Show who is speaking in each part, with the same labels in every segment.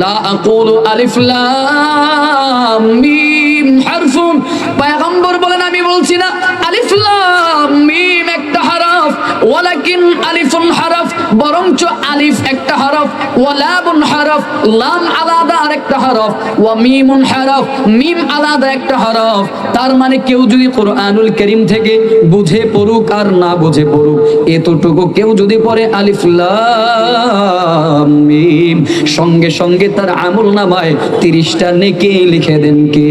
Speaker 1: লা আকুলু আলিফ লাম মিম হারফুন, পয়গম্বর বলেন আমি বলছি না আলিফ লাম মিম একটা হরফ, ওয়ালাকিন আলিফুন হরফ, বরঞ্চ আলিফ একটা হরফ, ওয়া লামুন হরফ, লাম আলাদা আরেকটা হরফ, ওয়া মিমুন হরফ, মিম আলাদা একটা হরফ। তার মানে কেউ যদি কোরআনুল কারীম থেকে বুঝে পড়ুক আর না বুঝে পড়ুক, এতটুকু কেউ যদি পড়ে আলিফ লাম মিম, সঙ্গে সঙ্গে তার আমলনামায় 30টা নেকি লিখে দেন কে?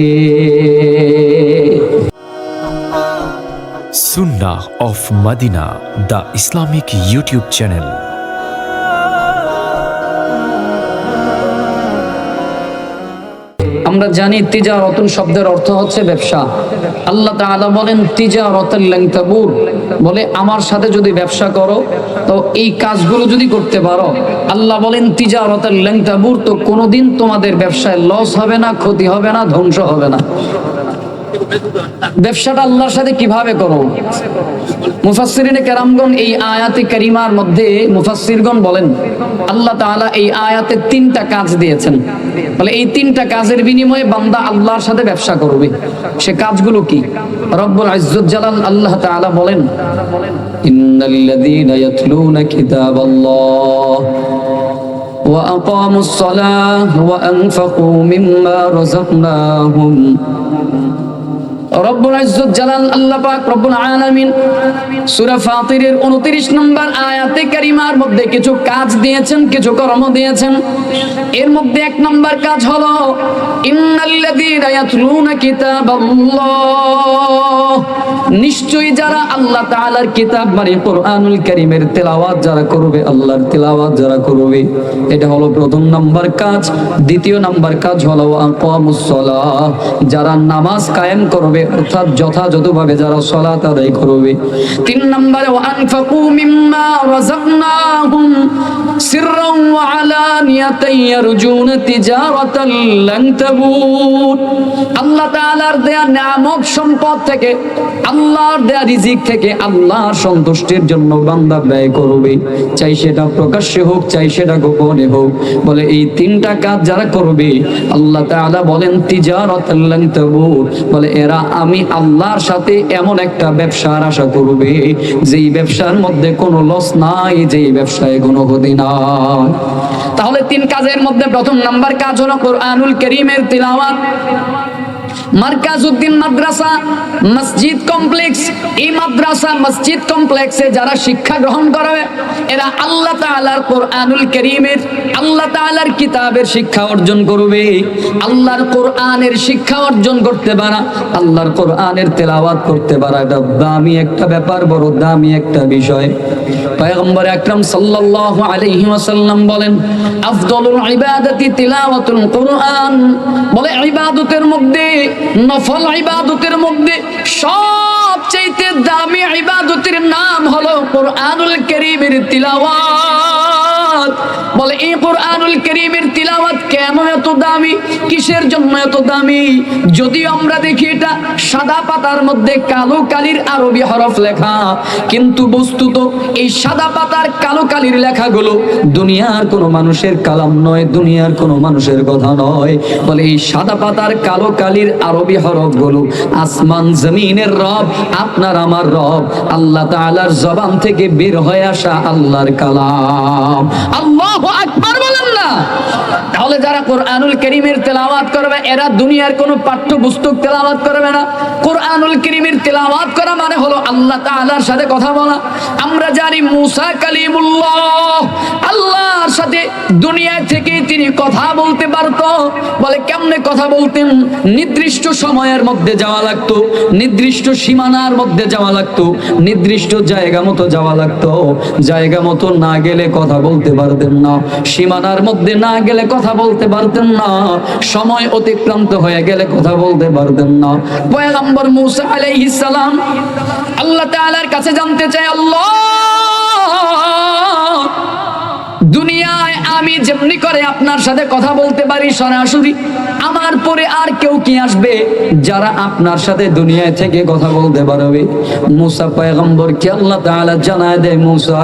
Speaker 2: Sunnah of Madina, the Islamic YouTube channel.
Speaker 1: আমরা জানি তিজারাতুন শব্দের অর্থ হচ্ছে ব্যবসা। আল্লাহ তাআলা বলেন তিজারাতাল লান তাবুর, বলে আমার সাথে যদি ব্যবসা করো তো এই কাজগুলো যদি করতে পারো, আল্লাহ বলেন তিজারাতাল লান তাবুর, তো কোনোদিন তোমাদের ব্যবসায় লস হবে না, ক্ষতি হবে না, ধ্বংস হবে না। ব্যবসাটা আল্লাহর সাথে কিভাবে করো? মুফাসসিরিনে কেরামগণ এই আয়াতে কারিমার মধ্যে মুফাসসিরগণ বলেন আল্লাহ তাআলা এই আয়াতে 3টা কাজ দিয়েছেন, বলে এই 3টা কাজের বিনিময়ে বান্দা আল্লাহর সাথে ব্যবসা করবে। সে কাজগুলো কি? রব্বুল ইজ্জত জালাল আল্লাহ তাআলা বলেন ইন্নাল্লাযীনা ইয়াতলুনা কিতাবাল্লাহ ওয়া আকামুস সালাহ ওয়া আনফাকু মিম্মা রাযাকনাহুম। রব্বুল ইজ্জত জালাল আল্লাহ পাক রব্বুল আলামিন সূরা ফাতিরের 29 নম্বর আয়াতে কারিমার মধ্যে কিছু কাজ দিয়েছেন, কিছু কর্ম দিয়েছেন। এর মধ্যে 1 নম্বর কাজ হলো ইন্নাল্লাযীনা ইয়াতলুনা কিতাবাল্লাহ, নিশ্চয়ই যারা আল্লাহ তাআলার কিতাব মানে কোরআনুল কারীমের তেলাওয়াত যারা করবে, আল্লাহর তেলাওয়াত যারা করবে, এটা হলো প্রথম নম্বর কাজ। দ্বিতীয় নম্বর কাজ হলো আকামুস সালাহ, যারা নামাজ কায়েম করবে, অর্থাৎ যথাযথভাবে যারা সালাত আদায় করবে। 3 নম্বরে ওয়া আনফাকু মিম্মা রাযাকনাহুম সিররান ওয়া আলানিয়াতান ইয়ারজুনা তিজারাতাল লান তাবুর, আল্লাহ তাআলার দেয়া নিয়ামত সম্পদ থেকে, আল্লাহর দেয়া রিজিক থেকে আল্লাহর সন্তুষ্টির জন্য বান্দা ব্যয় করবে, চাই সেটা প্রকাশ্যে হোক, চাই সেটা গোপনে হোক। বলে এই 3টা কাজ যারা করবে আল্লাহ তাআলা বলেন তিজারাতাল লান তাবুর, বলে এরা আমি আল্লাহর সাথে এমন একটা ব্যবসার আশা করবে যেই ব্যবসার মধ্যে কোনো লস নাই, যেই ব্যবসায় কোনো ক্ষতি নাই। তাহলে 3 কাজের মধ্যে প্রথম নাম্বার কাজ হলো কোরআনুল কারীমের তিলাওয়াত। মার্কাজউদ্দিন মাদ্রাসা মসজিদ কমপ্লেক্স, এই মাদ্রাসা মসজিদ কমপ্লেক্সে যারা শিক্ষা গ্রহণ করবে এরা আল্লাহ তাআলার কোরআনুল কারীমের, আল্লাহ তাআলার কিতাবের শিক্ষা অর্জন করবে। আল্লাহর কোরআনের শিক্ষা অর্জন করতে পারা, আল্লাহর কোরআনের তেলাওয়াত করতে পারা, এটা দামি একটা ব্যাপার, বড় দামি একটা বিষয়। পয়গম্বর আকরাম সাল্লাল্লাহু আলাইহি ওয়াসাল্লাম বলেন আফদলুল ইবাদাতি তিলাওয়াতুল কুরআন, বলে ইবাদতের মধ্যে, নফল ইবাদতের মধ্যে সবচেয়ে দামি ইবাদতের নাম হলো কোরআনুল কারীমের তিলাওয়াত। বলে এই কোরআনুল কারীমের তিলাওয়াত কেন এত দামি, কিসের জন্য এত দামি? যদিও আমরা দেখি এটা সাদা পাতার মধ্যে কালো কালির আরবি হরফ লেখা, কিন্তু বস্তুত এই সাদা পাতার কালো কালির লেখাগুলো দুনিয়ার কোনো মানুষের কালাম নয়, দুনিয়ার কোনো মানুষের কথা নয়। বলে এই সাদা পাতার কালো কালির আরবি হরফগুলো আসমান জমিনের রব, আপনার আমার রব আল্লাহ তাআলার জবান থেকে বের হয়ে আসা আল্লাহর কালাম। আল্লাহু আকবার বলেন না? তাহলে যারা কোরআনুল কারীমের তেলাওয়াত করবে এরা দুনিয়ার কোনো পাঠ্যপুস্তক তেলাওয়াত করবে না। কোরআনুল কারীমের তেলাওয়াত করা মানে হলো আল্লাহ তাআলার সাথে কথা বলা। আমরা জানি মুসা কালিমুল্লাহ, আল্লাহর সাথে দুনিয়া থেকে তিনি কথা বলতে পারতো। বলে কেমনে কথা বলতেন? নির্দিষ্ট সময়ের মধ্যে যাওয়া লাগতো, নির্দিষ্ট সীমানার মধ্যে যাওয়া লাগতো, নির্দিষ্ট জায়গা মতো যাওয়া লাগতো। জায়গা মতো না গেলে কথা বলতে পারতেন না, সীমানার মধ্যে না গেলে কথা বলতে পারতেন না, সময় অতিক্রান্ত হয়ে গেলে কথা বলতে পারতেন না। পয়গম্বর মুসা আলাইহিস সালাম আল্লাহ তাআলার কাছে জানতে চায়, আল্লাহ দুনিয়ায় আমি যেমনি করে আপনার সাথে কথা বলতে পারি সরাসরি, আমার পরে আর কেউ কি আসবে যারা আপনার সাথে দুনিয়ায় থেকে কথা বলতে পারবে? মুসা পয়গম্বরকে আল্লাহ তাআলা জানায় দেয়, মুসা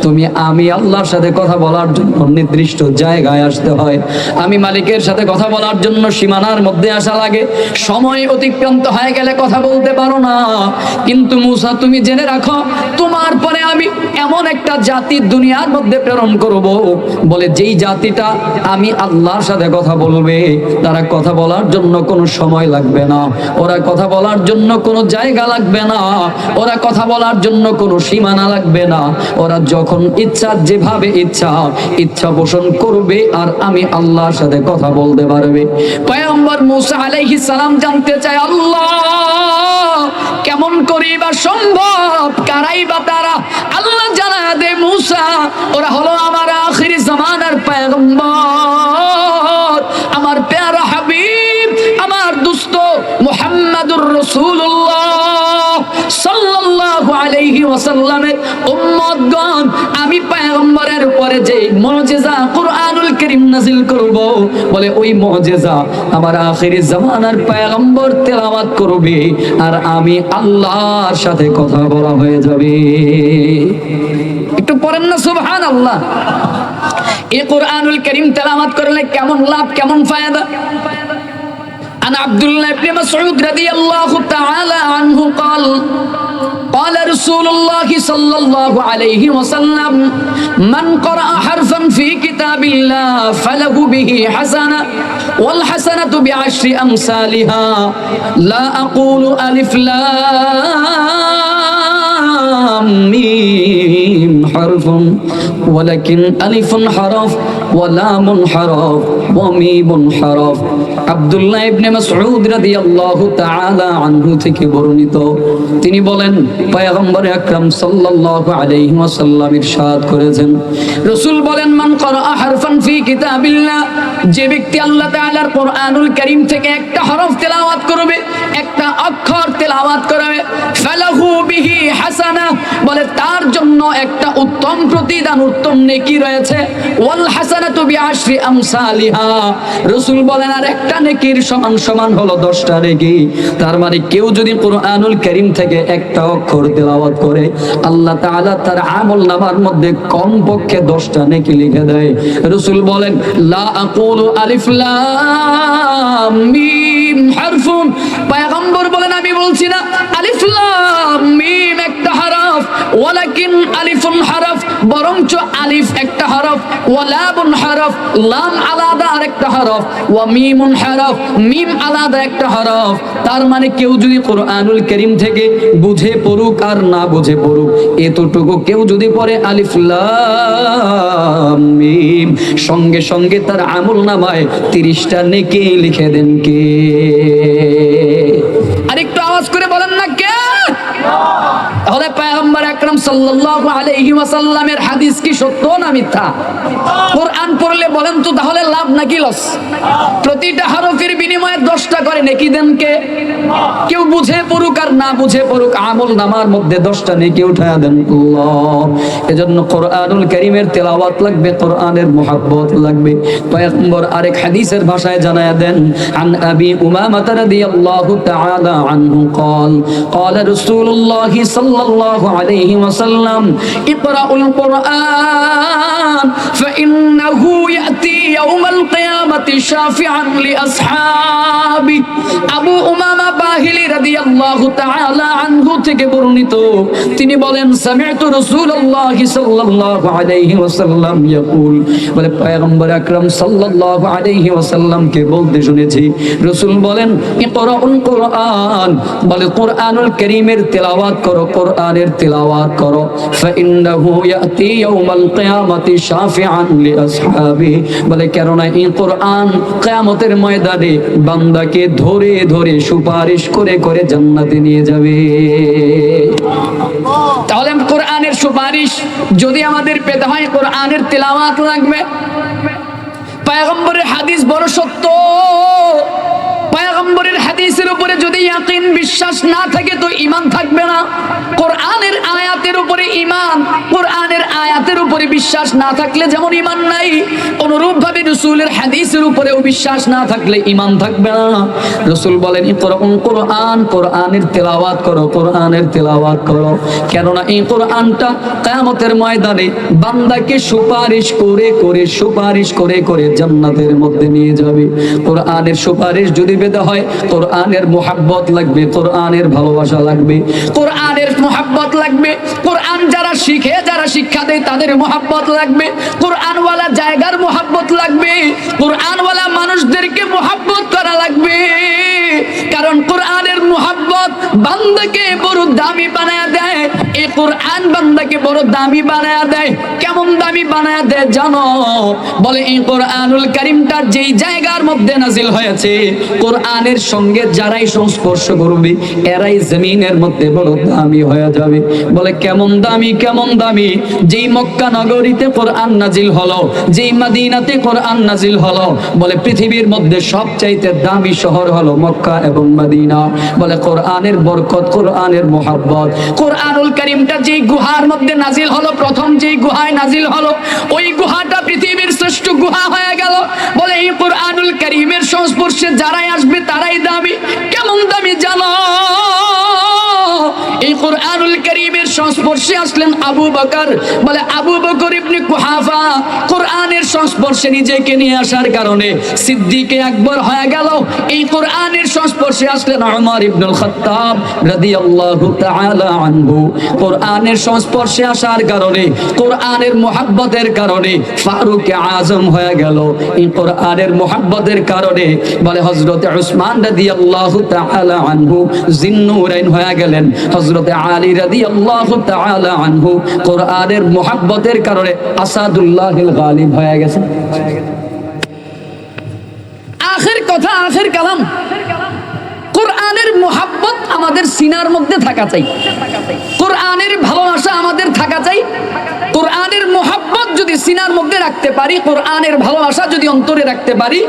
Speaker 1: তুমি আমি আল্লাহর সাথে কথা বলার জন্য নির্দিষ্ট জায়গায় আসতে হয়। আমি মালিকের সাথে কথা বলার জন্য সীমানার মধ্যে আসা লাগে। সময় অতিক্রান্ত হয়ে গেলে কথা বলতে পারো না। কিন্তু মুসা তুমি জেনে রাখো, তোমার পরে আমি এমন একটা জাতি দুনিয়ার মধ্যে প্রেরণ করব, বলে যেই জাতিটা আমি আল্লাহর সাথে কথা বলবে, তারা কথা বলার জন্য কোনো সময় লাগবে না, ওরা কথা বলার জন্য কোনো জায়গা লাগবে না, ওরা কথা বলার জন্য কোনো সীমানা লাগবে না, ওরা যখন ইচ্ছা যেভাবে ইচ্ছা পোষণ করবে আর আমি আল্লাহর সাথে কথা বলতে পারবে। পয়গম্বর মুসা আলাইহিস সালাম জানতে চায়, আল্লাহ কেমন করি বা সম্ভব, কারাই বা তারা? আল্লাহ জানায় দে মুসা ওরা হলো আমার আখিরি জামানার পয়গম্বর, আমার প্যারা হাবিব, আমার দুস্ত মুহাম্মাদুর রাসূলুল্লাহ সাল্লাল্লাহু আলাইহি ওয়াসাল্লামের উম্মতগণ। আমি পয়গম্বরের উপরে যে মুজিজা কুরআনুল কারীম নাযিল করব, বলে ওই মুজিজা আমার আখিরি জামানার পয়গম্বর তেলাওয়াত করবে আর আমি আল্লাহর সাথে কথা বলা হয়ে যাবে। একটু পড়েন না সুবহানাল্লাহ। এই কুরআনুল কারীম তেলাওয়াত করলে কেমন লাভ, কেমন ফায়দা? عن عبد الله بن مسعود رضي الله تعالى عنه قال قال رسول الله صلى الله عليه وسلم من قرأ حرفا في كتاب الله فله به حسنة والحسنة بعشر أمثالها لا أقول ألف لام ميم حرف ولكن ألف حرف ولام حرف وميم حرف। আব্দুল্লাহ ইবনে মাসউদ রাদিয়াল্লাহু তাআলা আনহু থেকে বর্ণিত, তিনি বলেন পয়গম্বর আকরাম সাল্লাল্লাহু আলাইহি ওয়াসাল্লাম ইরশাদ করেছেন, রাসূল বলেন মান ক্বারাআ হারফান ফি কিতাবিল্লাহ, যে ব্যক্তি আল্লাহ তাআলার কোরআনুল কারীম থেকে একটা হরফ তেলাওয়াত করবে, একটা অক্ষর তেলাওয়াত করবে, ফালাহু বিহি হাসানাহ, বলে তার জন্য একটা উত্তম প্রতিদান, উত্তম নেকি রয়েছে। ওয়াল হাসানাতু বিআশরি আমসালিহা, রাসূল বলেন আর একটা নেকির সমান সমান হলো 10টা নেকি। তার মানে কেউ যদি কোরআনুল কারীম থেকে একটা অক্ষর তেলাওয়াত করে, আল্লাহ তাআলা তার আমলনামার মধ্যে কমপক্ষে 10টা নেকি লিখে দেয়। রাসূল বলেন লা আকুলু আলিফ লাম মিম হারফুন, পয়গম্বর বলেন আমি বলছি না আলিফ লাম মিম একটা হরফ, ওয়ালাকিন আলিফুন হরফ, বরঞ্চ আলিফ একটা হরফ, ওয়া লামুন হরফ, লাম আলাদা আরেকটা হরফ, ওয়া মিমুন হরফ, মিম আলাদা একটা হরফ। তার মানে কেউ যদি কোরআনুল কারীম থেকে বুঝে পড়ুক আর না বুঝে পড়ুক, এতটুকু কেউ যদি পড়ে আলিফ লাম মিম, সঙ্গে সঙ্গে তার আমলনামায় 30টা নেকি লিখে দেন কে? আরেকটু আওয়াজ করে বলেন না কে? তাহলে পয়গম্বর আকরাম সাল্লাল্লাহু আলাইহি ওয়াসাল্লামের হাদিস কি সত্য না মিথ্যা? কোরআন পড়লে বলেন তো তাহলে লাভ নাকি লস? প্রতিটা হরফের বিনিময়ে 10টা করে নেকি দেন কে? কেউ বুঝে পড়ুক আর না বুঝে পড়ুক, আমলনামার মধ্যে 10টা নেকি উঠায়া দেন আল্লাহ। এজন্য কোরআনুল কারীমের তেলাওয়াত লাগবে, কোরআনের মুহাব্বত লাগবে। পয়গম্বর আরেক হাদিসের ভাষায় জানায়া দেন, আন আবি উমামা রাদিয়াল্লাহু তাআলা আনহু قال قال رسول الله صلى الله عليه وسلم اقرأوا القرآن فإنه يأتي يوم القيامة شافعا لأصحابه। আবু উমামা বাহিলি রাদিয়াল্লাহু তাআলা আনহু থেকে বর্ণিত, তিনি বলেন সামি'তু রাসূলুল্লাহ সাল্লাল্লাহু আলাইহি ওয়াসাল্লাম ইয়াকুল, বলে পয়গম্বর আকরাম সাল্লাল্লাহু আলাইহি ওয়াসাল্লাম কে বলতে শুনেছি, রাসূল বলেন ইকরাউল কুরআন, বলে কোরআনুল কারীমের তেলাওয়াত করো, কোরআনের তেলাওয়াত করো। ফাইন্নাহু ইয়াতি ইয়াউমাল কিয়ামাতি শাফিআন লিআসহাবি, বলে কেননা এই কোরআন কিয়ামতের ময়দানে বান্দাকে ধরে ধরে সুপারিশ করে করে জান্নাতে নিয়ে যাবে। তাহলে কোরআনের সুপারিশ যদি আমাদের পেতে হয়, কোরআনের তেলাওয়াত লাগবে। পয়গম্বরের হাদিস বড় সত্য, পয়গম্বরের হাদিসের উপরে যদি ইয়াকিন বিশ্বাস না থাকে তো ঈমান থাকবে না। কোরআনের আয়াতের উপরে ঈমান, কোরআনের আয়াতের উপরে বিশ্বাস না থাকলে যেমন ঈমান নাই, অনুরূপভাবে রাসূলের হাদিসের উপরেও বিশ্বাস না থাকলে ঈমান থাকবে না। রাসূল বলেন ইকরাউল কোরআন, কোরআনের তেলাওয়াত করো, কোরআনের তেলাওয়াত করো, কেননা এই কোরআনটা কিয়ামতের ময়দানে বান্দাকে সুপারিশ করে করে সুপারিশ করে করে জান্নাতের মধ্যে নিয়ে যাবে। কোরআনের সুপারিশ যদি পেতে হয় কোরআনের মুহাব্বত লাগবে, কোরআনের ভালোবাসা লাগবে, কোরআনের মুহাব্বত লাগবে। কোরআন যারা শিখে, যারা শিক্ষা দেয় তাদের মুহাব্বত লাগবে, কোরআনওয়ালা জায়গার মুহাব্বত লাগবে, কোরআনওয়ালা মানুষদেরকে মুহাব্বত করা লাগবে। কারণ কোরআনের মুহাব্বত বান্দাকে বড় দামি বানায়া দেয়। এই কোরআন বান্দাকে বড় দামি বানায়া দেয়। কেমন দামি বানায়া দেয় জানো? বলে এই কোরআনুল কারীমটা যেই জায়গার মধ্যে নাজিল হয়েছে, কোরআনের সঙ্গে যারাই সংস্পর্শ করবে এরাই জমিনের মধ্যে বড় দামি হয়ে যাবে। বলে কেমন দামি, কেমন দামি? যেই মক্কা নগরীতে কোরআন নাজিল হলো, যেই মদিনাতে কোরআন নাজিল হলো, বলে পৃথিবীর মধ্যে সবচাইতে দামি শহর হলো মক্কা এবং মদিনা। বলে কোরআনের বরকত, কোরআনের মুহাব্বত। কোরআনুল কারীমটা যেই গুহার মধ্যে নাজিল হলো, প্রথম যেই গুহায় নাজিল হলো, ওই গুহাটা পৃথিবীর শ্রেষ্ঠ গুহা হয়ে গেল। বলে এই কোরআনুল কারীমের সংস্পর্শে যারাই আসবে তারাই দামি। কেমন দামি জানো? এই কোরআনুল কারীমের সংস্পর্শে আসলেন আবু বকর। বলে আবু বকর ইবনে কুহাফা কোরআনের সংস্পর্শে নিজেকে নিয়ে আসার কারণে সিদ্দিকে আকবর হয়ে গেল। এই কোরআনের সংস্পর্শে আসলেন ওমর ইবনুল খাত্তাব রাদিয়াল্লাহু তাআলা আনহু। কোরআনের সংস্পর্শে আসার কারণে, কোরআনের মুহাব্বতের কারণে ফারুক আজম হয়ে গেল। এই কোরআনের মুহাব্বতের কারণে বলে হযরত উসমান রাদিয়াল্লাহু তাআলা আনহু জিন্নুরাইন হয়ে গেলেন। হযরত আলী রাদিয়াল্লাহু তাআলা আনহু কোরআনের মুহাব্বতের কারণে আসাদুল্লাহিল গালিব হয়ে গেছেন। আখির কথা, আখির কালাম, কোরআনের মুহাব্বত আমাদের সিনার মধ্যে থাকা চাই, কোরআনের ভালোবাসা আমাদের থাকা চাই। কোরআনের মুহাব্বত যদি সিনার মধ্যে রাখতে পারি, কোরআনের ভালোবাসা যদি অন্তরে রাখতে পারি,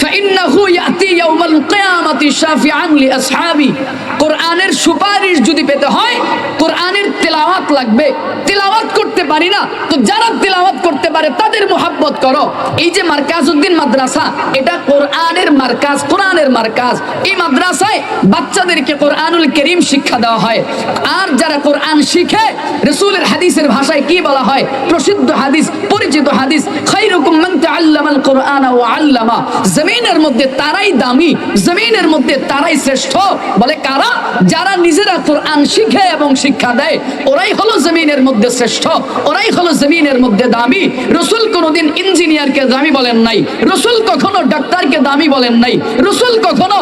Speaker 1: ফাইন্নাহু ইয়াতি ইয়াউমাল কিয়ামাতি শাফিআন লিআসহাবি। কোরআনের সুপারিশ যদি পেতে হয় কোরআনের তেলাওয়াত লাগবে। তেলাওয়াত করতে পারি না তো যারা তেলাওয়াত করতে পারে তাদের মুহাব্বত করো। এই যে মারকাজউদ্দিন মাদ্রাসা, এটা কোরআনের মারকাজ, কোরআনের মারকাজ। এই মাদ্রাসায় বাচ্চাদেরকে কোরআনুল কারীম শিক্ষা দেওয়া হয়। আর যারা কোরআন শিখে, রাসূলের হাদিসের ভাষায় কি বলা হয়, প্রসিদ্ধ হাদিস, পরিচিত হাদিস, খায়রুকুম মান তাআল্লামাল কুরআনা ওয়া আল্লামা। জমিনের মধ্যে তারাই দামি, জমিনের মধ্যে তারাই শ্রেষ্ঠ। বলে কারা? যারা নিজেরা কোরআন শিখে এবং শিক্ষা দেয়, ওরাই হলো জমিনের মধ্যে শ্রেষ্ঠ, ওরাই হলো জমিনের মধ্যে দামি। রাসূল কোনোদিন ইঞ্জিনিয়ারকে দামি বলেন নাই, রাসূল কখনো ডাক্তারকে দামি বলেন নাই, রাসূল কখনো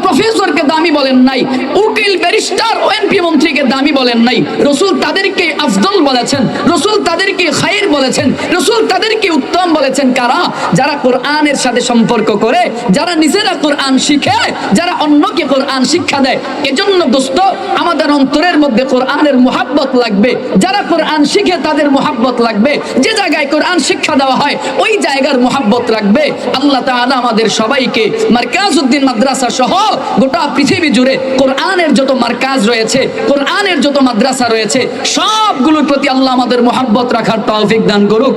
Speaker 1: প্রফেসরকে দামি বলেন নাই, উকিল, ব্যারিস্টার, ওএমপি মন্ত্রীকে দামি বলেন নাই। রাসূল তাদেরকে আফদল বলেছেন, রাসূল তাদেরকে খায়র বলেছেন, রাসূল তাদেরকে উত্তম বলেছেন। কারা? যারা কোরআনের সাথে সম্পর্ক করে, যারা নিজেরা কোরআন শিখে, যারা অন্যকে কোরআন শিক্ষা দেয়। এজন্য দোস্ত, আমাদের অন্তরের মধ্যে কোরআনের মুহাব্বত লাগবে। যারা কোরআন শিখে তাদের মুহাব্বত লাগবে। যে জায়গায় কোরআন শিক্ষা দেওয়া হয় ওই জায়গার মুহাব্বত রাখবে। আল্লাহ তাআলা আমাদের সবাইকে মারকাজউদ্দিন মাদ্রাসা সহ গোটা পৃথিবী জুড়ে কোরআনের যত মারকাজ রয়েছে, কোরআনের যত মাদ্রাসা রয়েছে, সবগুলোর প্রতি আল্লাহ আমাদের মুহাব্বত রাখার তৌফিক দান করুক।